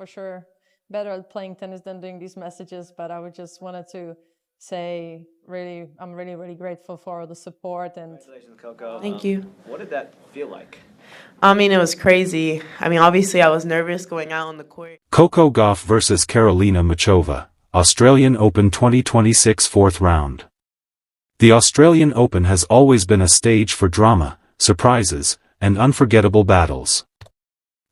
for sure better at playing tennis than doing these messages, but I would just wanted to say I'm really grateful for the support. And congratulations, Coco. Thank you. What did that feel like? I mean, it was crazy. I mean, obviously I was nervous going out on the court. Coco Gauff versus Karolina Muchova, Australian Open 2026 fourth round. The Australian Open has always been a stage for drama, surprises, and unforgettable battles.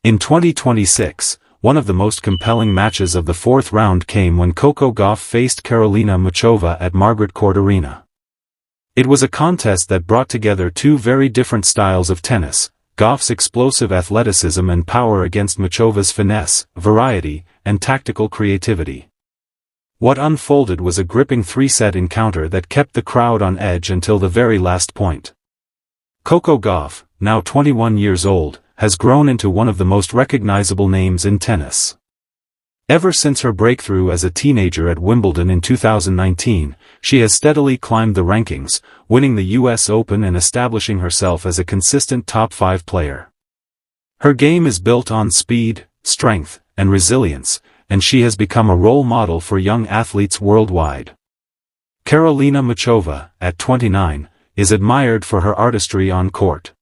In 2026, one of the most compelling matches of the fourth round came when Coco Gauff faced Karolina Muchova at Margaret Court Arena. It was a contest that brought together two very different styles of tennis, Gauff's explosive athleticism and power against Muchova's finesse, variety, and tactical creativity. What unfolded was a gripping three-set encounter that kept the crowd on edge until the very last point. Coco Gauff, now 21 years old, has grown into one of the most recognizable names in tennis. Ever since her breakthrough as a teenager at Wimbledon in 2019, she has steadily climbed the rankings, winning the US Open and establishing herself as a consistent top 5 player. Her game is built on speed, strength, and resilience, and she has become a role model for young athletes worldwide. Karolina Muchova, at 29, is admired for her artistry on court.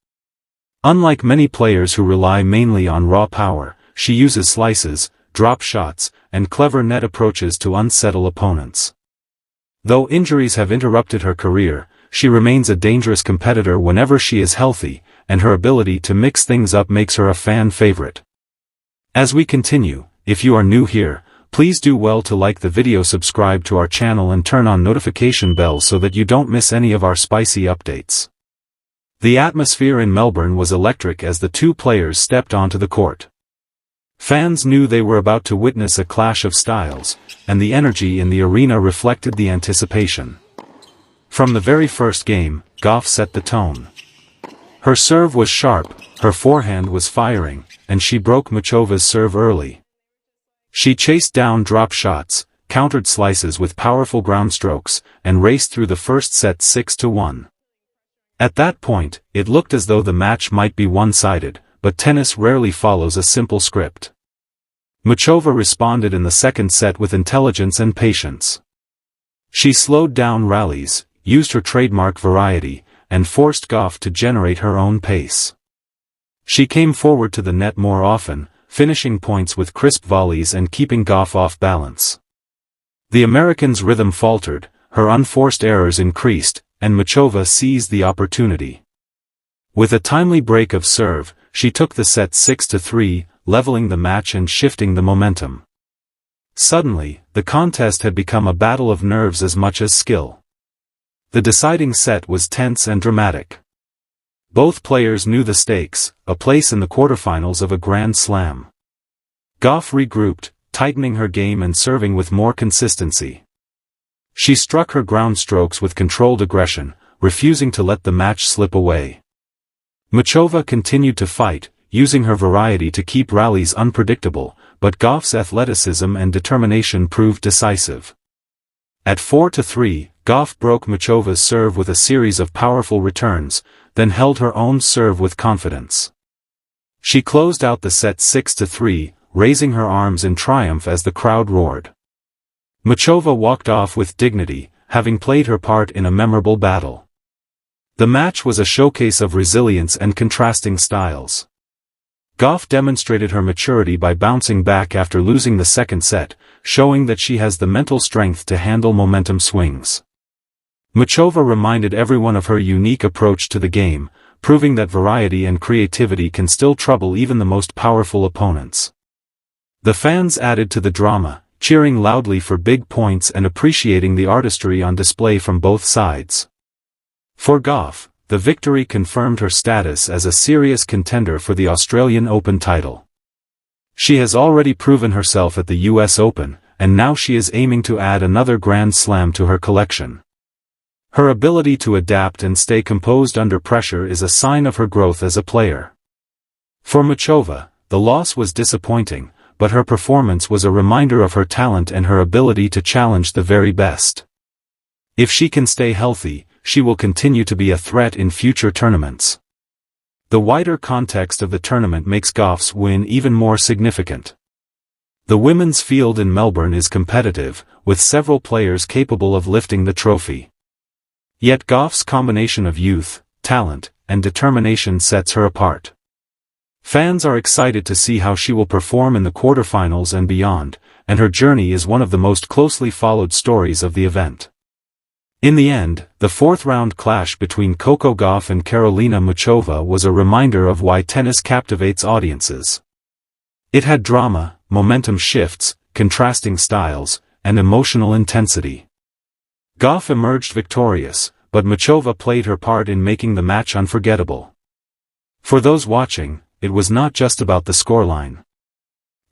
Unlike many players who rely mainly on raw power, she uses slices, drop shots, and clever net approaches to unsettle opponents. Though injuries have interrupted her career, she remains a dangerous competitor whenever she is healthy, and her ability to mix things up makes her a fan favorite. As we continue, if you are new here, please do well to like the video, subscribe to our channel and turn on notification bell so that you don't miss any of our spicy updates. The atmosphere in Melbourne was electric as the two players stepped onto the court. Fans knew they were about to witness a clash of styles, and the energy in the arena reflected the anticipation. From the very first game, Gauff set the tone. Her serve was sharp, her forehand was firing, and she broke Muchova's serve early. She chased down drop shots, countered slices with powerful ground strokes, and raced through the first set 6-1. At that point, it looked as though the match might be one-sided, but tennis rarely follows a simple script. Muchova responded in the second set with intelligence and patience. She slowed down rallies, used her trademark variety, and forced Gauff to generate her own pace. She came forward to the net more often, finishing points with crisp volleys and keeping Gauff off balance. The American's rhythm faltered, her unforced errors increased, and Muchova seized the opportunity. With a timely break of serve, she took the set 6-3, leveling the match and shifting the momentum. Suddenly, the contest had become a battle of nerves as much as skill. The deciding set was tense and dramatic. Both players knew the stakes, a place in the quarterfinals of a Grand Slam. Gauff regrouped, tightening her game and serving with more consistency. She struck her ground strokes with controlled aggression, refusing to let the match slip away. Muchova continued to fight, using her variety to keep rallies unpredictable, but Gauff's athleticism and determination proved decisive. At 4-3, Gauff broke Muchova's serve with a series of powerful returns, then held her own serve with confidence. She closed out the set 6-3, raising her arms in triumph as the crowd roared. Muchova walked off with dignity, having played her part in a memorable battle. The match was a showcase of resilience and contrasting styles. Gauff demonstrated her maturity by bouncing back after losing the second set, showing that she has the mental strength to handle momentum swings. Muchova reminded everyone of her unique approach to the game, proving that variety and creativity can still trouble even the most powerful opponents. The fans added to the drama, cheering loudly for big points and appreciating the artistry on display from both sides. For Gauff, the victory confirmed her status as a serious contender for the Australian Open title. She has already proven herself at the US Open, and now she is aiming to add another Grand Slam to her collection. Her ability to adapt and stay composed under pressure is a sign of her growth as a player. For Muchova, the loss was disappointing, but her performance was a reminder of her talent and her ability to challenge the very best. If she can stay healthy, she will continue to be a threat in future tournaments. The wider context of the tournament makes Gauff's win even more significant. The women's field in Melbourne is competitive, with several players capable of lifting the trophy. Yet Gauff's combination of youth, talent, and determination sets her apart. Fans are excited to see how she will perform in the quarterfinals and beyond, and her journey is one of the most closely followed stories of the event. In the end, the fourth-round clash between Coco Gauff and Karolina Muchova was a reminder of why tennis captivates audiences. It had drama, momentum shifts, contrasting styles, and emotional intensity. Gauff emerged victorious, but Muchova played her part in making the match unforgettable. For those watching, it was not just about the scoreline.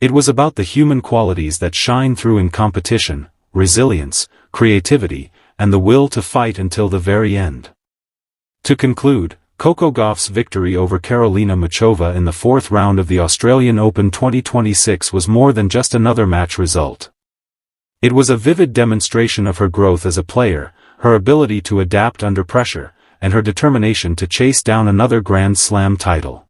It was about the human qualities that shine through in competition: resilience, creativity, and the will to fight until the very end. To conclude, Coco Gauff's victory over Karolina Muchova in the fourth round of the Australian Open 2026 was more than just another match result. It was a vivid demonstration of her growth as a player, her ability to adapt under pressure, and her determination to chase down another Grand Slam title.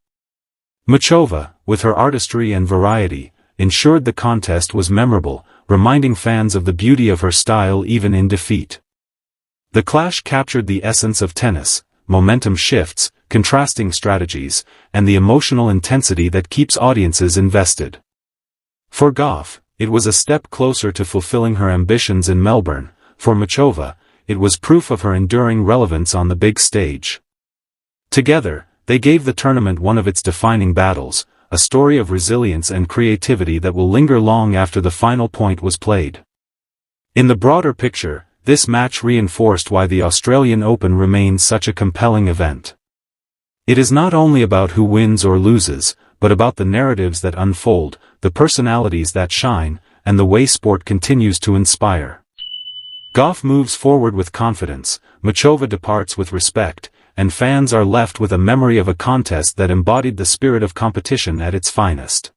Muchova, with her artistry and variety, ensured the contest was memorable, reminding fans of the beauty of her style even in defeat. The clash captured the essence of tennis: momentum shifts, contrasting strategies, and the emotional intensity that keeps audiences invested. For Gauff, it was a step closer to fulfilling her ambitions in Melbourne. For Muchova, it was proof of her enduring relevance on the big stage. Together, they gave the tournament one of its defining battles, a story of resilience and creativity that will linger long after the final point was played. In the broader picture, this match reinforced why the Australian Open remains such a compelling event. It is not only about who wins or loses, but about the narratives that unfold, the personalities that shine, and the way sport continues to inspire. Gauff moves forward with confidence, Muchova departs with respect, and fans are left with a memory of a contest that embodied the spirit of competition at its finest.